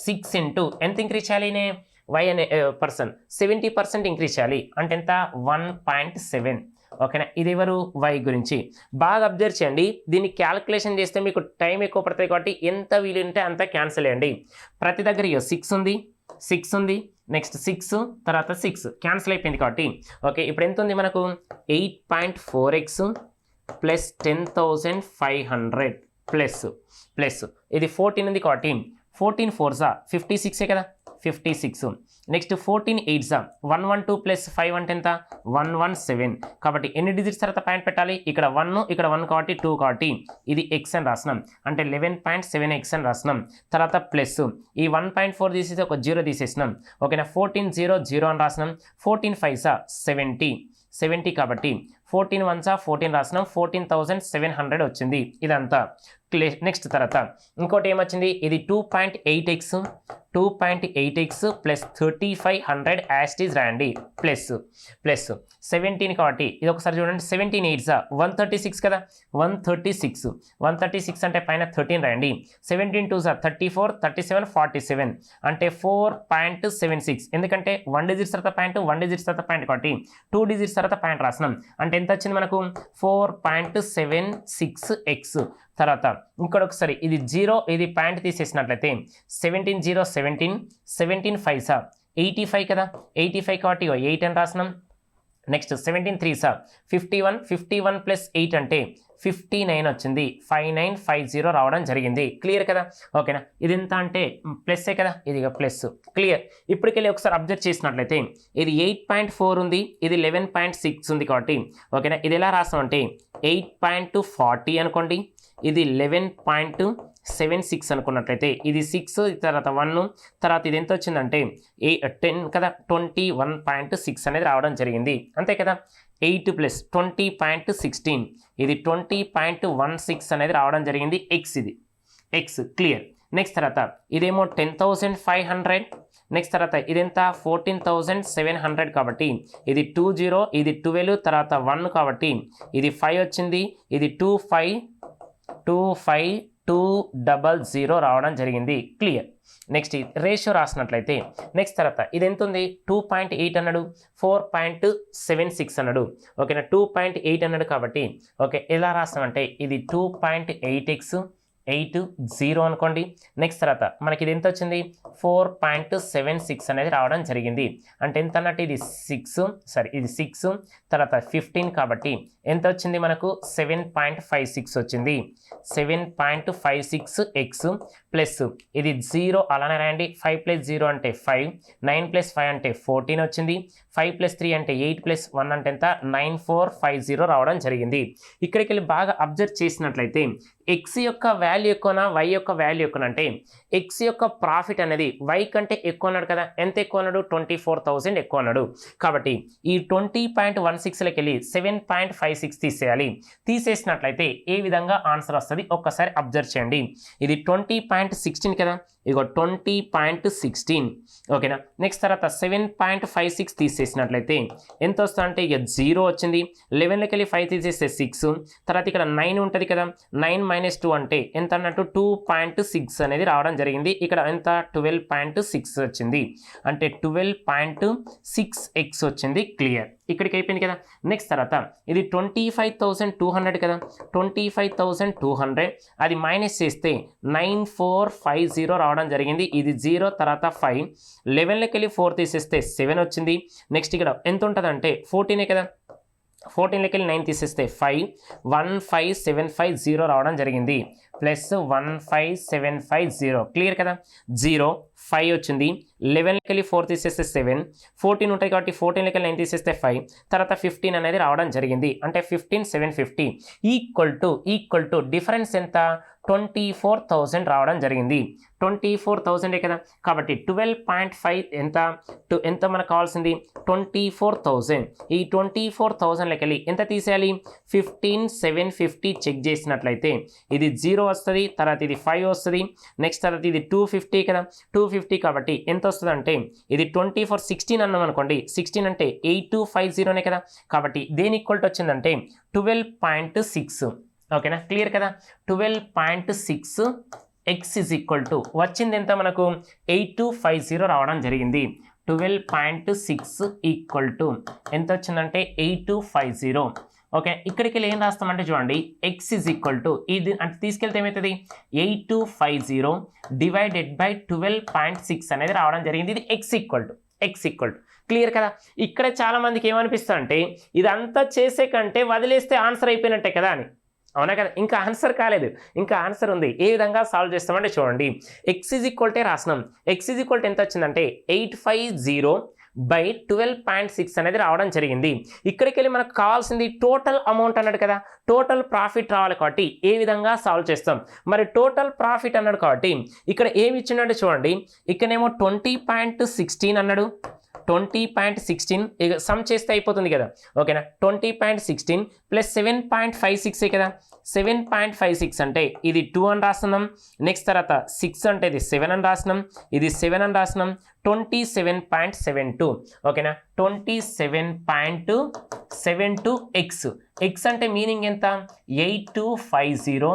6 into ఎంత ఇంక్రీజ్ చేయాలి వై అనే పర్సన్ 70% ఇంక్రీజ్ చేయాలి అంటే ఎంత 1.7. ఓకేనా. ఇది ఎవరు వై గురించి. బాగా అబ్జర్వ్ చేయండి. దీన్ని క్యాల్కులేషన్ చేస్తే మీకు టైం ఎక్కువ పడుతుంది కాబట్టి ఎంత వీలు ఉంటే అంత క్యాన్సిల్ చేయండి. ప్రతి దగ్గర 6 ఉంది, నెక్స్ట్ 6 తర్వాత 6 క్యాన్సిల్ అయిపోయింది కాబట్టి ఓకే. ఇప్పుడు ఎంత ఉంది మనకు 8.4x + 10,500 ప్లస్ ఇది 14 ఉంది కాబట్టి 14 4s 56 కదా. 56 నెక్స్ట్ 14 8s 112 + 5 అంటే ఎంత 117. కాబట్టి ఎన్ని డిజిట్స్ తర్వాత పాయింట్ పెట్టాలి, ఇక్కడ 1 ఇక్కడ 1 కాబట్టి 2 కాబట్టి ఇది x అని రాసినాం అంటే 11.7x అని రాసినాం. తర్వాత ప్లస్ ఈ 1.4 తీసేసి ఒక 0 తీసేసినాం. ఓకేనా. 14 0 0 అని రాసినాం. 14 5s 70 కాబట్టి 14 1s 14 రాసినాం. 14,700 వచ్చింది. ఇదంతా నెక్స్ట్ తర్వాత ఇంకోటి ఏమొచ్చింది, ఇది 2.8x ప్లస్ 3500 యాస్టీస్ రాయండి ప్లస్ 17 కాబట్టి ఇది ఒకసారి చూడండి. 17 8 136 కదా, 136 అంటే పైన 13 రాయండి. 17 2 34 37 47 అంటే 4.76. ఎందుకంటే 1 డిజిట్స్ తర్వాత పాయింట్ 1 డిజిట్స్ తర్వాత పాయింట్ కాబట్టి 2 డిజిట్స్ తర్వాత పాయింట్ రాసినాం. అంటే ఎంత వచ్చింది మనకు 4.76x. తర్వాత ఇంకోటి ఒకసారి ఇది 0 ఇది పాయింట్ తీసేసినట్లయితే 17 0 17 17 5 85 కదా, 85 కాబట్టి 8 అని రాసినాం. నెక్స్ట్ 17 3 51 ప్లస్ 8 అంటే 59 వచ్చింది. 5950 రావడం జరిగింది. క్లియర్ కదా, ఓకేనా. ఇది ఎంత అంటే ప్లస్సే కదా, ఇది ప్లస్. క్లియర్. ఇప్పటికెళ్ళి ఒకసారి అబ్జర్వ్ చేసినట్లయితే ఇది 8.4 ఉంది, ఇది 11.6 ఉంది కాబట్టి ఓకేనా. ఇది ఎలా రాస్తాం అంటే 8.40 అనుకోండి, ఇది 11.76 అనుకున్నట్లయితే ఇది 6 తర్వాత 1 తర్వాత ఇది ఎంత వచ్చిందంటే 10 కదా, 21.6 అనేది రావడం జరిగింది. అంతే కదా. 8 ప్లస్ 20.16 ఇది 20.16 అనేది రావడం జరిగింది. ఇది ఎక్స్. క్లియర్. నెక్స్ట్ తర్వాత ఇదేమో 10,500. నెక్స్ట్ తర్వాత ఇదెంత 14,700 కాబట్టి ఇది 20, ఇది 12 తర్వాత 1 కాబట్టి ఇది 5 వచ్చింది. ఇది 25200 రావడం జరిగింది. క్లియర్. నెక్స్ట్ రేషియో రాసినట్లయితే నెక్స్ట్ తర్వాత ఇది ఎంత ఉంది 2.8 అన్నాడు, 4.76 అన్నాడు. ఓకేనా, 2.8 అన్నాడు కాబట్టి ఓకే ఎలా రాస్తామంటే ఇది 2.8x 80 అనుకోండి. నెక్స్ట్ తర్వాత మనకి ఇది ఎంత వచ్చింది 4.76 అనేది రావడం జరిగింది. అంటే ఎంత అన్నట్టు ఇది 6 తర్వాత 15 కాబట్టి ఎంత వచ్చింది మనకు 7.56 వచ్చింది. 7.56x ప్లస్ ఇది 0 అలానే రాయండి. 5 ప్లస్ 0 అంటే 5, 9 ప్లస్ 5 అంటే 14 వచ్చింది. 5 ప్లస్ 3 అంటే 8 ప్లస్ 1 అంటే ఎంత 9450 రావడం జరిగింది. ఇక్కడికి వెళ్ళి బాగా అబ్జర్వ్ చేసినట్లయితే ఎక్స్ యొక్క వాల్యూ ఎక్కువనా వై యొక్క వాల్యూ ఎక్కువ అంటే ఎక్స్ యొక్క ప్రాఫిట్ అనేది వై కంటే ఎక్కువ అన్నాడు కదా. ఎంత ఎక్కువ అన్నాడు 24,000 ఎక్కువ అన్నాడు. కాబట్టి ఈ 20.16లోకి వెళ్ళి 7.56 తీసేయాలి. తీసేసినట్లయితే ఏ విధంగా ఆన్సర్ వస్తుంది ఒక్కసారి అబ్జర్వ్ చేయండి. ఇది 20.16 కదా, ఇగో 20.16 ఓకేనా. నెక్స్ట్ తర్వాత 7.56 తీసేసినట్లయితే ఎంత వస్తుంది అంటే ఇక 0 వచ్చింది. 11లోకి వెళ్ళి 5 తీసేస్తే 6, తర్వాత ఇక్కడ 9 ఉంటుంది కదా, 9 - 2 అంటే ఎంత అన్నట్టు 2.6 అనేది రావడం జరిగింది. ఇక్కడ ఎంత 12.6 వచ్చింది అంటే 12.6x వచ్చింది. క్లియర్. ఇక్కడికి అయిపోయింది కదా. నెక్స్ట్ తర్వాత ఇది 25,200 కదా, 25,200 అది మైనస్ చేస్తే 9450 రావడం జరిగింది. ఇది 0 తర్వాత 5, 11లోకి వెళ్ళి 4 తీసేస్తే 7 వచ్చింది. నెక్స్ట్ ఇక్కడ ఎంత ఉంటుంది అంటే 14 కదా, 14లోకి వెళ్ళి 9 తీసేస్తే 5, 15750 రావడం జరిగింది. ప్లస్ 15750. క్లియర్ కదా. 0 5 వచ్చింది. 11లోకి వెళ్ళి 4 తీసేస్తే 7, 14 ఉంటాయి కాబట్టి 14లోకి వెళ్ళి 9 తీసేస్తే 5, తర్వాత 15 అనేది రావడం జరిగింది. అంటే 15,750 ఈక్వల్ టు డిఫరెన్స్ ఎంత 24,000 రావడం జరిగింది. 24,000 కదా. కాబట్టి 12.5 ఎంత మనకు కావాల్సింది 24,000. ఈ 24,000లోకి వెళ్ళి ఎంత తీసేయాలి 15,750 చెక్ చేసినట్లయితే ఇది 0 వస్తుంది, తర్వాత ఇది 5 వస్తుంది. నెక్స్ట్ తర్వాత ఇది 250 కదా, 250 కాబట్టి ఎంత వస్తుంది అంటే ఇది 24 16 అన్నాం అనుకోండి. 16 అంటే 8250 కదా. కాబట్టి దేని ఈక్వల్ టు వచ్చిందంటే 12.6. ఓకేనా. క్లియర్ కదా. 12.6 x ఇజ్ ఈక్వల్ టు వచ్చింది ఎంత మనకు 8250 రావడం జరిగింది. 12.6 ఈక్వల్ టు ఎంత వచ్చిందంటే 8250. ఓకే. ఇక్కడికి వెళ్ళి ఏం రాస్తామంటే చూడండి x ఇజ్ ఈక్వల్ టు ఇది అంటే తీసుకెళ్తే ఏమవుతుంది 8250 డివైడెడ్ బై 12.6 అనేది రావడం జరిగింది. ఇది x ఈక్వల్ టు క్లియర్ కదా. ఇక్కడ చాలా మందికి ఏమనిపిస్తుంది అంటే ఇదంతా చేసే కంటే వదిలేస్తే ఆన్సర్ అయిపోయినట్టే కదా అని. అవునా కదా. ఇంకా ఆన్సర్ కాలేదు, ఇంకా ఆన్సర్ ఉంది. ఏ విధంగా సాల్వ్ చేస్తామంటే చూడండి x ఈజ్ ఈక్వల్ టే రాసినాం. x ఈజ్ ఈక్వల్ టు ఎంత వచ్చిందంటే 850 బై 12.6 అనేది రావడం జరిగింది. ఇక్కడికి వెళ్ళి మనకు కావాల్సింది టోటల్ అమౌంట్ అన్నాడు కదా, టోటల్ ప్రాఫిట్ రావాలి కాబట్టి ఏ విధంగా సాల్వ్ చేస్తాం. మరి టోటల్ ప్రాఫిట్ అన్నాడు కాబట్టి ఇక్కడ ఏమి ఇచ్చిందంటే చూడండి ఇక్కడేమో 20.16 అన్నాడు, 20.16 ఇక సమ్ చేస్తే అయిపోతుంది కదా ఓకేనా 20.16 ప్లస్ 7.56 కదా 7.56 అంటే ఇది 2 అని రాస్తున్నాం నెక్స్ట్ తర్వాత 6 అంటే ఇది 7 అని రాస్తున్నాం ఇది 7 అని రాస్తున్నాం 27.72 ఓకేనా 27.72 x అంటే మీనింగ్ ఎంత 8250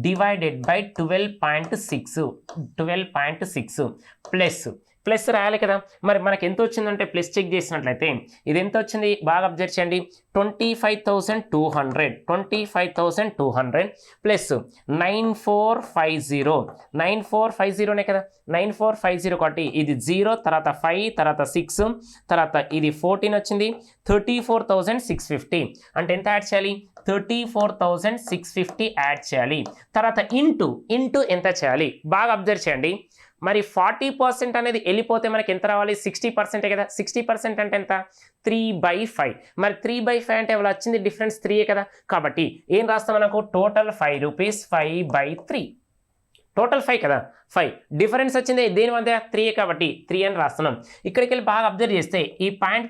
డివైడెడ్ బై 12.6 ప్లస్ రాయాలి కదా మరి మనకి ఎంత వచ్చిందంటే ప్లస్ చెక్ చేసినట్లయితే ఇది ఎంత వచ్చింది బాగా అబ్జర్వ్ చేయండి 25,200 ప్లస్ 9450 కదా 9450 కాబట్టి ఇది 0 తర్వాత 5 తర్వాత 6 తర్వాత ఇది 14 వచ్చింది 34,650 అంటే ఎంత యాడ్ చేయాలి 34,650 యాడ్ చేయాలి తర్వాత ఇంటూ ఎంత చేయాలి బాగా అబ్జర్వ్ చేయండి మరి 40% అనేది వెళ్ళిపోతే మనకి ఎంత రావాలి 60% కదా 60% అంటే ఎంత 3/5 మరి 3/5 అంటే ఎవరు వచ్చింది డిఫరెన్స్ 3 కదా కాబట్టి ఏం రాస్తాం మనకు టోటల్ 5 రూపీస్ 5/3 టోటల్ 5 కదా 5 డిఫరెన్స్ వచ్చింది దేని మధ్య 3 కాబట్టి 3 అని రాస్తున్నాం ఇక్కడికి వెళ్ళి బాగా అబ్జర్వ్ చేస్తే ఈ పాయింట్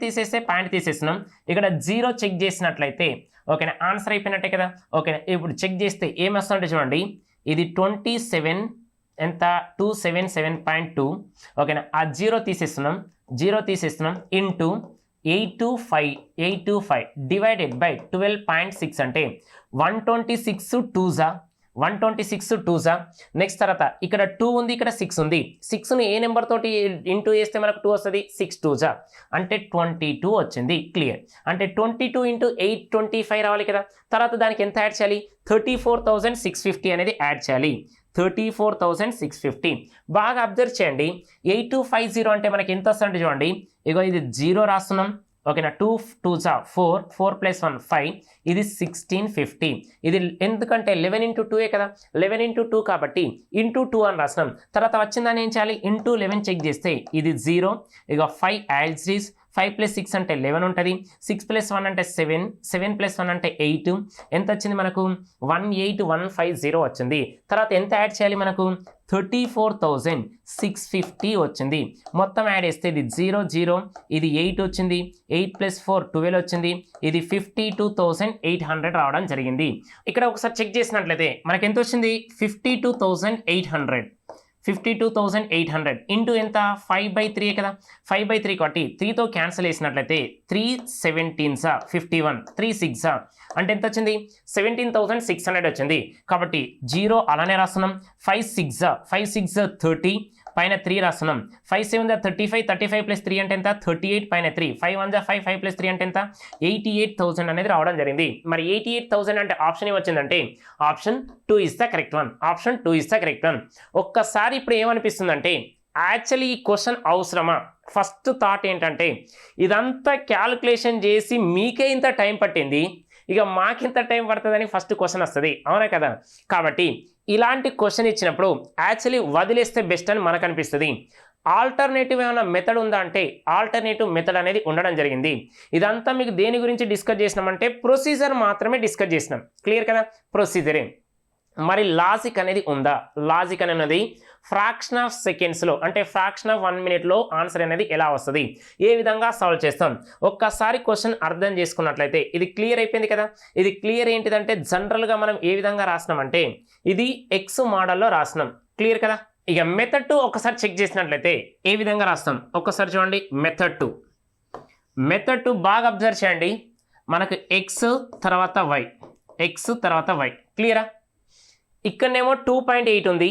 తీసేస్తున్నాం ఇక్కడ 0 చెక్ చేసినట్లయితే ఓకేనా ఆన్సర్ అయిపోయినట్టే కదా ఓకేనా ఇప్పుడు చెక్ చేస్తే ఏం వస్తుందంటే చూడండి ఇది 27 ఎంత 277.2 ఓకేనా ఆ 0 తీసేస్తున్నాం ఇంటూ 825 డివైడెడ్ బై 12.6 అంటే 126 2 నెక్స్ట్ తర్వాత ఇక్కడ 2 ఉంది ఇక్కడ 6 ఉంది 6ను ఏ నెంబర్ తోటి ఇంటూ చేస్తే మనకు 2 వస్తుంది 6 2 అంటే 22 వచ్చింది క్లియర్ అంటే 22 ఇంటూ 825 రావాలి కదా తర్వాత దానికి ఎంత యాడ్ చేయాలి 34,650 అనేది యాడ్ చేయాలి 34,650 బాగా అబ్జర్వ్ చేయండి 8250 అంటే మనకి ఎంత వస్తుందంటే చూడండి ఇగో ఇది 0 రాస్తున్నాం ఓకేనా 2 2 4 ప్లస్ 1 5 ఇది 1650 ఇది ఎందుకంటే 11 ఇంటూ 2 కదా 11 ఇంటూ 2 కాబట్టి ఇంటూ 2 అని రాస్తున్నాం తర్వాత వచ్చిందని ఏం చేయాలి ఇంటూ 11 చెక్ చేస్తే ఇది 0 ఇక 5 యాజ్ ఈజ్ 5 ప్లస్ 6 అంటే 11 ఉంటుంది 6 ప్లస్ 1 అంటే 7 ప్లస్ 1 అంటే 8 ఎంత వచ్చింది మనకు 18150 వచ్చింది తర్వాత ఎంత యాడ్ చేయాలి మనకు 34,650 వచ్చింది మొత్తం యాడ్ చేస్తే ఇది 0 ఇది 8 వచ్చింది 8 ప్లస్ 4 12 వచ్చింది ఇది 52,800 రావడం జరిగింది ఇక్కడ ఒకసారి చెక్ చేసినట్లయితే మనకి ఎంత వచ్చింది 52,800 ఇంటూ ఎంత 5/3 కదా 5/3 కాబట్టి 3తో క్యాన్సిల్ చేసినట్లయితే 3 17 51 3 6 అంటే ఎంత వచ్చింది 17,600 వచ్చింది కాబట్టి 0 అలానే రాస్తున్నాం 5 6 30 పైన 3 రాస్తున్నాం 5 7 35 ప్లస్ 3 అంటే ఎంత 38 పైన 3 5 1 5 ప్లస్ 3 అంటే ఎంత 88,000 అనేది రావడం జరిగింది మరి 88,000 అంటే ఆప్షన్ ఏమొచ్చిందంటే option 2 is the correct one ఒక్కసారి ఇప్పుడు ఏమనిపిస్తుందంటే యాక్చువల్లీ ఈ క్వశ్చన్ అవసరమా ఫస్ట్ థాట్ ఏంటంటే ఇదంతా క్యాలిక్యులేషన్ చేసి మీకే ఇంత టైం పట్టింది ఇక మాకింత టైం పడుతుందని ఫస్ట్ క్వశ్చన్ వస్తుంది అవునా కదా కాబట్టి ఇలాంటి క్వశ్చన్ ఇచ్చినప్పుడు యాక్చువల్లీ వదిలేస్తే బెస్ట్ అని మనకు అనిపిస్తుంది ఆల్టర్నేటివ్ ఏమైనా మెథడ్ ఉందా అంటే ఆల్టర్నేటివ్ మెథడ్ అనేది ఉండడం జరిగింది ఇదంతా మీకు దేని గురించి డిస్కస్ చేసినామంటే ప్రొసీజర్ మాత్రమే డిస్కస్ చేసినాం క్లియర్ కదా ప్రొసీజరే మరి లాజిక్ అనేది ఉందా లాజిక్ అనేది ఫ్రాక్షన్ ఆఫ్ సెకండ్స్లో అంటే ఫ్రాక్షన్ ఆఫ్ 1 మినిట్లో ఆన్సర్ అనేది ఎలా వస్తుంది ఏ విధంగా సాల్వ్ చేస్తాం ఒక్కసారి క్వశ్చన్ అర్థం చేసుకున్నట్లయితే ఇది క్లియర్ అయిపోయింది కదా ఇది క్లియర్ ఏంటిదంటే జనరల్గా మనం ఏ విధంగా రాసినామంటే ఇది ఎక్స్ మోడల్లో రాసినాం క్లియర్ కదా ఇక మెథడ్ 2 ఒకసారి చెక్ చేసినట్లయితే ఏ విధంగా రాస్తాం ఒక్కసారి చూడండి మెథడ్ 2 బాగా అబ్జర్వ్ చేయండి మనకు ఎక్స్ తర్వాత వై క్లియరా ఇక్కడనేమో 2.8 ఉంది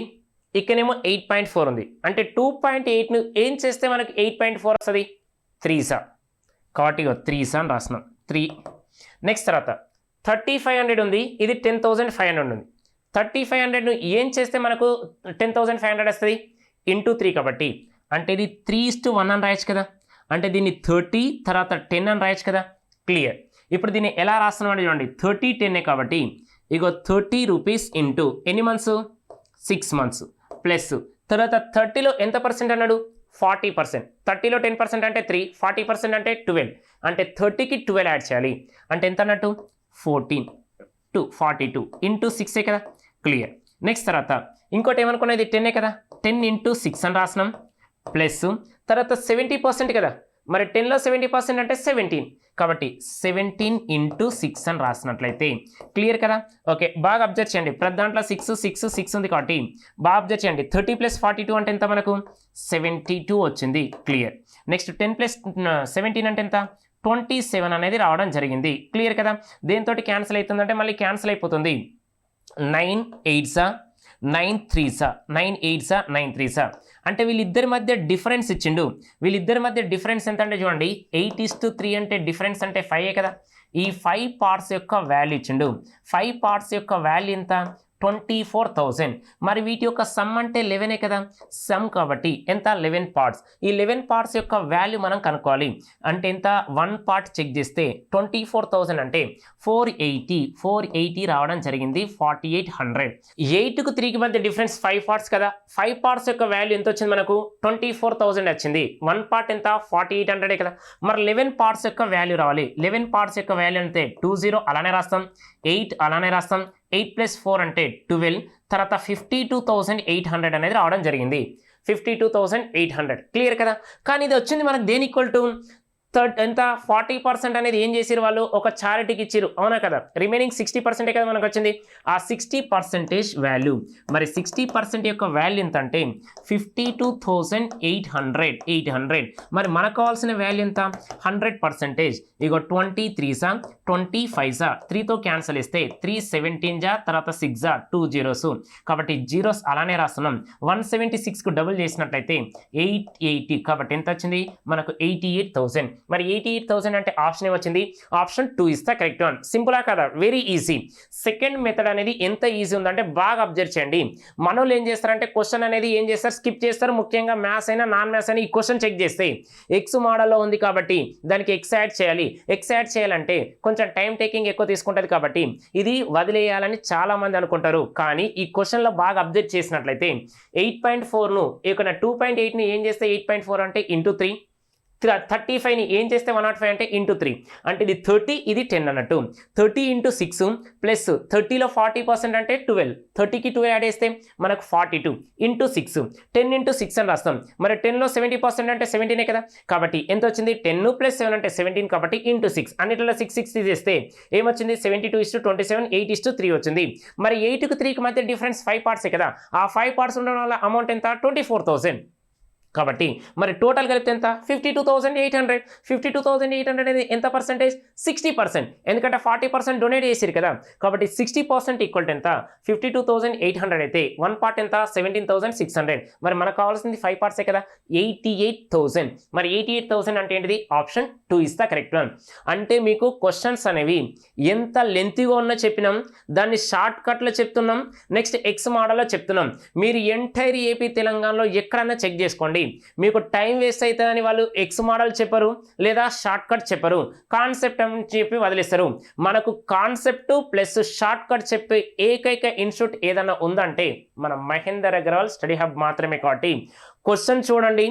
ఇక్కడనేమో 8.4 ఉంది అంటే 2.8ను ఏం చేస్తే మనకు 8.4 వస్తుంది 3 కాబట్టి 3 అని రాస్తున్నాం 3 నెక్స్ట్ తర్వాత 3500 ఉంది ఇది 10,500 ఉంది 3500ను ఏం చేస్తే మనకు 10,500 వస్తుంది ఇంటూ 3 కాబట్టి అంటే ఇది 3:1 అని రాయొచ్చు కదా అంటే దీన్ని 30 తర్వాత 10 అని రాయొచ్చు కదా క్లియర్ ఇప్పుడు దీన్ని ఎలా రాస్తున్నాం అంటే చూడండి 30 10 కాబట్టి ఇగో 30 రూపీస్ ఇంటూ ఎన్ని మంత్స్ 6 మంత్స్ ప్లస్ తర్వాత 30లో ఎంత పర్సెంట్ అన్నాడు 40% 30లో 10% అంటే 3 40% అంటే 12 అంటే 30కి 12 యాడ్ చేయాలి అంటే ఎంత అన్నట్టు 14 42 ఇంటూ 6 కదా క్లియర్ నెక్స్ట్ తర్వాత ఇంకోటి ఏమనుకున్నది 10 కదా 10 ఇంటూ 6 అని రాసినాం ప్లస్ తర్వాత 70% కదా మరి 10లో 70% అంటే 17, కాబట్టి 17 ఇంటూ 6 అని రాసినట్లయితే క్లియర్ కదా. ఓకే, బాగా అబ్జర్వ్ చేయండి, ప్రతి దాంట్లో 6 ఉంది కాబట్టి బాగా అబ్జర్వ్ చేయండి. 30 + 42 అంటే ఎంత మనకు 72 వచ్చింది, క్లియర్. నెక్స్ట్ 10 + 17 అంటే ఎంత 27 అనేది రావడం జరిగింది, క్లియర్ కదా. దేంతో క్యాన్సిల్ అవుతుందంటే మళ్ళీ క్యాన్సిల్ అయిపోతుంది. 9 8s 9 3s 9 8s 9 3s అంటే వీళ్ళిద్దరి మధ్య డిఫరెన్స్ ఇచ్చిండు. వీళ్ళిద్దరి మధ్య డిఫరెన్స్ ఎంత అంటే చూడండి 8:3 అంటే డిఫరెన్స్ అంటే 5 కదా. ఈ 5 పార్ట్స్ యొక్క వాల్యూ ఇచ్చిండు. 5 పార్ట్స్ యొక్క వాల్యూ ఎంత 24,000. మరి వీటి యొక్క సమ్ అంటే 11 కదా, సమ్ కాబట్టి ఎంత 11 పార్ట్స్. ఈ 11 పార్ట్స్ యొక్క వాల్యూ మనం కనుక్కోవాలి. అంటే ఎంత 1 పార్ట్ చెక్ చేస్తే 24,000 అంటే 480 రావడం జరిగింది, 4800. 8కు 3కి మధ్య డిఫరెన్స్ 5 పార్ట్స్ కదా. 5 పార్ట్స్ యొక్క వాల్యూ ఎంత వచ్చింది మనకు 24,000 వచ్చింది. 1 పార్ట్ ఎంత 4800 కదా. మరి 11 పార్ట్స్ యొక్క వాల్యూ రావాలి. 11 పార్ట్స్ యొక్క వాల్యూ అంటే 20 అలానే రాస్తాం, 8 అలానే రాస్తాం, 8 + 4 అంటే 12, తర్వాత 52,800 అనేది రావడం జరిగింది, 52,800, క్లియర్ కదా. కానీ ఇది వచ్చింది మనకు దేని ఈక్వల్ టు ఎంత 40% అనేది ఏం చేసారు వాళ్ళు ఒక చారిటీకి ఇచ్చారు, అవునా కదా. రిమైనింగ్ 60% కదా మనకు వచ్చింది. ఆ 60% వాల్యూ, మరి 60% యొక్క వాల్యూ ఎంత అంటే 52,800. మరి మనకు కావాల్సిన వాల్యూ ఎంత 100%. ఇగో 23s 25s 3తో క్యాన్సిల్ ఇస్తే 3 17 తర్వాత 6 2 zeros, కాబట్టి జీరోస్ అలానే రాస్తున్నాం. 176కు డబుల్ చేసినట్లయితే 880, కాబట్టి ఎంత వచ్చింది మనకు 88,000. మరి 88,000 అంటే ఆప్షన్ ఏమొచ్చింది, option 2 is the correct one. సింపులా కదా, వెరీ ఈజీ. సెకండ్ మెథడ్ అనేది ఎంత ఈజీ ఉందంటే బాగా అబ్జర్వ్ చేయండి. మనోళ్ళు ఏం చేస్తారంటే క్వశ్చన్ అనేది ఏం చేస్తారు, స్కిప్ చేస్తారు. ముఖ్యంగా మ్యాథ్స్ అయినా నాన్ మ్యాథ్స్ అయినా ఈ క్వశ్చన్ చెక్ చేస్తే ఎక్స్ మోడల్లో ఉంది కాబట్టి దానికి ఎక్స్ యాడ్ చేయాలి. ఎక్స్ యాడ్ చేయాలంటే కొంచెం టైం టేకింగ్ ఎక్కువ తీసుకుంటుంది కాబట్టి ఇది వదిలేయాలని చాలా మంది అనుకుంటారు. కానీ ఈ క్వశ్చన్లో బాగా అబ్జర్వ్ చేసినట్లయితే 8.4ను ఇక్కడ 2.8ని ఏం చేస్తే 8.4 అంటే ఇంటూ 3, 35ని ఏం చేస్తే 105 అంటే ఇంటూ 3, అంటే ఇది 30 ఇది 10 అన్నట్టు. 30 ఇంటూ 6 ప్లస్ 30లో 40% అంటే 12, 30కి 12 యాడ్ చేస్తే మనకు 42 ఇంటూ 6, 10 ఇంటూ 6 అని రాస్తాం. మరి 10లో 70% అంటే 17 కదా, కాబట్టి ఎంత వచ్చింది 10 + 7 అంటే 17, కాబట్టి ఇంటూ 6, అన్నిటిలో 6 తీసేస్తే ఏమొచ్చింది 72:27, 8:3 వచ్చింది. మరి 8కు 3కి మధ్య డిఫరెన్స్ 5 పార్ట్సే కదా. ఆ 5 పార్ట్స్ ఉండడం వల్ల అమౌంట్ ఎంత 24,000. కాబట్టి మరి టోటల్ కలిపితే ఎంత 52,800. 52,800 అనేది ఎంత పర్సెంటేజ్ 60%, ఎందుకంటే 40% డొనేట్ చేసిరు కదా. కాబట్టి 60% ఈక్వల్ టు ఎంత 52,800 అయితే 1 పార్ట్ ఎంత 17,600. మరి మనకు కావాల్సింది 5 పార్ట్సే కదా 88,000. మరి 88,000 అంటే ఏంటిది option 2 is the correct one. అంటే మీకు క్వశ్చన్స్ అనేవి ఎంత లెంతీగా ఉన్నా చెప్పినాం, దాన్ని షార్ట్ కట్లో చెప్తున్నాం, నెక్స్ట్ ఎక్స్ మోడల్లో చెప్తున్నాం. మీరు ఎంటైర్ ఏపీ తెలంగాణలో ఎక్కడన్నా చెక్ చేసుకోండి, మీకు టైం వేస్ట్ అవుతుందని వాళ్ళు ఎక్స్ మోడల్ చెప్పరు లేదా షార్ట్ కట్ చెప్పరు, కాన్సెప్ట్ అని చెప్పి వదిలేస్తారు. మనకు కాన్సెప్ట్ ప్లస్ షార్ట్ కట్ చెప్పే ఏకైక ఇన్స్టిట్యూట్ ఏదైనా ఉందంటే మన మహేందర్ అగర్వాల్ స్టడీ హబ్ మాత్రమే. కాబట్టి క్వశ్చన్ చూడండి,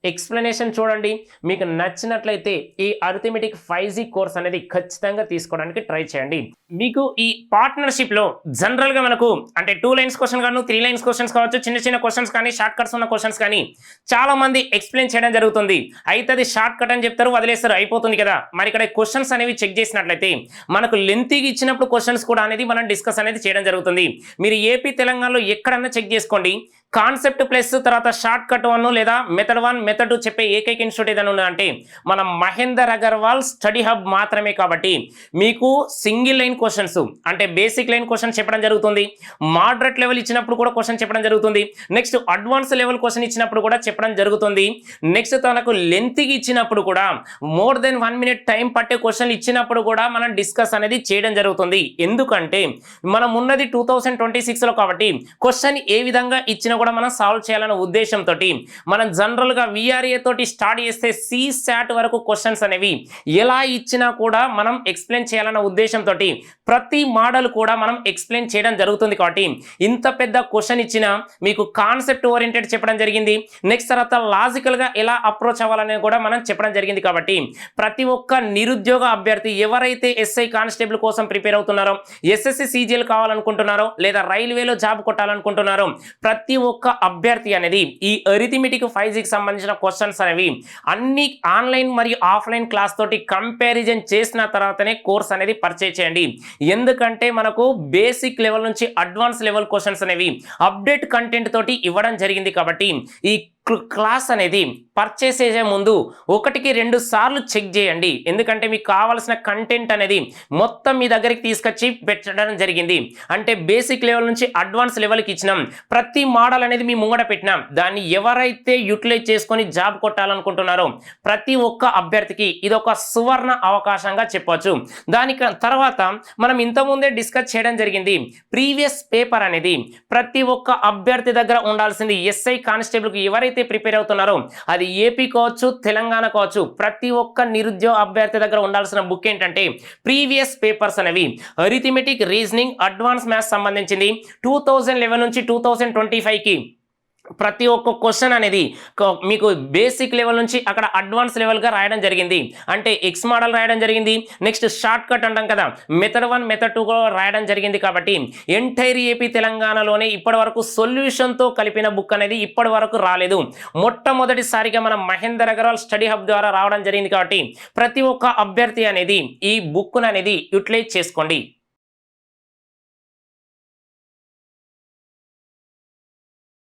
ఎక్స్ప్లెనేషన్ చూడండి, మీకు నచ్చినట్లయితే ఈ అరిథమెటిక్ 5G కోర్స్ అనేది ఖచ్చితంగా తీసుకోవడానికి ట్రై చేయండి. మీకు ఈ పార్ట్నర్షిప్లో జనరల్గా మనకు అంటే 2 లైన్స్ క్వశ్చన్ కాను 3 లైన్స్ క్వశ్చన్స్ కావచ్చు, చిన్న చిన్న క్వశ్చన్స్ కానీ షార్ట్ కట్స్ ఉన్న క్వశ్చన్స్ కానీ చాలా మంది ఎక్స్ప్లెయిన్ చేయడం జరుగుతుంది. అయితే అది షార్ట్ కట్ అని చెప్తారు, వదిలేస్తారు, అయిపోతుంది కదా. మరి ఇక్కడ క్వశ్చన్స్ అనేవి చెక్ చేసినట్లయితే మనకు లెంతీగా ఇచ్చినప్పుడు క్వశ్చన్స్ కూడా అనేది మనం డిస్కస్ అనేది చేయడం జరుగుతుంది. మీరు ఏపీ తెలంగాణలో ఎక్కడన్నా చెక్ చేసుకోండి, కాన్సెప్ట్ ప్లస్ తర్వాత షార్ట్ కట్ 1 లేదా మెథడ్ 1 మెథడ్ 2 చెప్పే ఏకైక ఇన్స్టిట్యూట్ ఏదైనా ఉందంటే మన మహేందర్ అగర్వాల్ స్టడీ హబ్ మాత్రమే. కాబట్టి మీకు సింగిల్ లైన్ క్వశ్చన్స్ అంటే బేసిక్ లైన్ క్వశ్చన్ చెప్పడం జరుగుతుంది, మోడరేట్ లెవెల్ ఇచ్చినప్పుడు కూడా క్వశ్చన్ చెప్పడం జరుగుతుంది, నెక్స్ట్ అడ్వాన్స్ లెవెల్ క్వశ్చన్ ఇచ్చినప్పుడు కూడా చెప్పడం జరుగుతుంది, నెక్స్ట్ తనకు లెంత్కి ఇచ్చినప్పుడు కూడా మోర్ దెన్ 1 minute టైం పట్టే క్వశ్చన్ ఇచ్చినప్పుడు కూడా మనం డిస్కస్ అనేది చేయడం జరుగుతుంది. ఎందుకంటే మనం ఉన్నది 2026లో కాబట్టి క్వశ్చన్ ఏ విధంగా ఇచ్చిన కూడా మనం సాల్వ్ చేయాలనే ఉద్దేశంతో మనం జనరల్గా విఆర్ఏ తోటి స్టార్ట్ చేస్తే CSAT వరకు క్వశ్చన్స్ అనేవి ఎలా ఇచ్చినా కూడా మనం ఎక్స్ప్లెయిన్ చేయాలన్న ఉద్దేశంతో ప్రతి మోడల్ కూడా మనం ఎక్స్ప్లెయిన్ చేయడం జరుగుతుంది. కాబట్టి ఇంత పెద్ద క్వశ్చన్ ఇచ్చినా మీకు కాన్సెప్ట్ ఓరియంటెడ్ చెప్పడం జరిగింది, నెక్స్ట్ తర్వాత లాజికల్గా ఎలా అప్రోచ్ అవ్వాలనేది కూడా మనం చెప్పడం జరిగింది. కాబట్టి ప్రతి ఒక్క నిరుద్యోగ అభ్యర్థి ఎవరైతే SI కానిస్టేబుల్ కోసం ప్రిపేర్ అవుతున్నారో, SSC CGL కావాలనుకుంటున్నారో లేదా రైల్వేలో జాబ్ కొట్టాలనుకుంటున్నారో ప్రతి ఒక్క అభ్యర్థి అనేది ఈ అరిథమెటిక్ 5Gకి సంబంధించిన క్వశ్చన్స్ అనేవి అన్ని ఆన్లైన్ మరియు ఆఫ్లైన్ క్లాస్ తోటి కంపారిజన్ చేసిన తర్వాతనే కోర్స్ అనేది పర్చేజ్ చేయండి. ఎందుకంటే మనకు బేసిక్ లెవెల్ నుంచి అడ్వాన్స్ లెవెల్ క్వశ్చన్స్ అనేవి అప్డేట్ కంటెంట్ తోటి ఇవ్వడం జరిగింది. కాబట్టి ఈ క్లాస్ అనేది పర్చేస్ చేసే ముందు 1-2 సార్లు చెక్ చేయండి. ఎందుకంటే మీకు కావాల్సిన కంటెంట్ అనేది మొత్తం మీ దగ్గరికి తీసుకొచ్చి పెట్టడం జరిగింది. అంటే బేసిక్ లెవెల్ నుంచి అడ్వాన్స్ లెవెల్కి ఇచ్చినాం, ప్రతి మోడల్ అనేది మీ ముంగడ పెట్టినాం. దాన్ని ఎవరైతే యూటిలైజ్ చేసుకొని జాబ్ కొట్టాలనుకుంటున్నారో ప్రతి ఒక్క అభ్యర్థికి ఇది ఒక సువర్ణ అవకాశంగా చెప్పవచ్చు. దాని తర్వాత మనం ఇంతకుముందే డిస్కస్ చేయడం జరిగింది, ప్రీవియస్ పేపర్ అనేది ప్రతి ఒక్క అభ్యర్థి దగ్గర ఉండాల్సింది. ఎస్ఐ కానిస్టేబుల్కి ఎవరైతే ప్రిపేర్ అవుతున్నారో అది ఏపీ కావచ్చు, తెలంగాణ కావచ్చు, ప్రతి ఒక్క నిరుద్యోగ అభ్యర్థి దగ్గర ఉండాల్సిన బుక్ ఏంటంటే ప్రీవియస్ పేపర్స్ అనేవి అరిథమెటిక్, రీజనింగ్, అడ్వాన్స్ మ్యాథ్స్ సంబంధించింది 2011 నుంచి 2025కి ప్రతి ఒక్క క్వశ్చన్ అనేది మీకు బేసిక్ లెవెల్ నుంచి అక్కడ అడ్వాన్స్ లెవెల్గా రాయడం జరిగింది. అంటే ఎక్స్ మోడల్ రాయడం జరిగింది, నెక్స్ట్ షార్ట్ కట్ అంటాం కదా, మెథడ్ 1 మెథడ్ 2 కూడా రాయడం జరిగింది. కాబట్టి ఎంటైర్ ఏపీ తెలంగాణలోనే ఇప్పటి వరకు సొల్యూషన్తో కలిపిన బుక్ అనేది ఇప్పటి వరకు రాలేదు. మొట్టమొదటిసారిగా మనం మహేందర్ అగర్వాల్ స్టడీ హబ్ ద్వారా రావడం జరిగింది. కాబట్టి ప్రతి ఒక్క అభ్యర్థి అనేది ఈ బుక్ అనేది యూటిలైజ్ చేసుకోండి.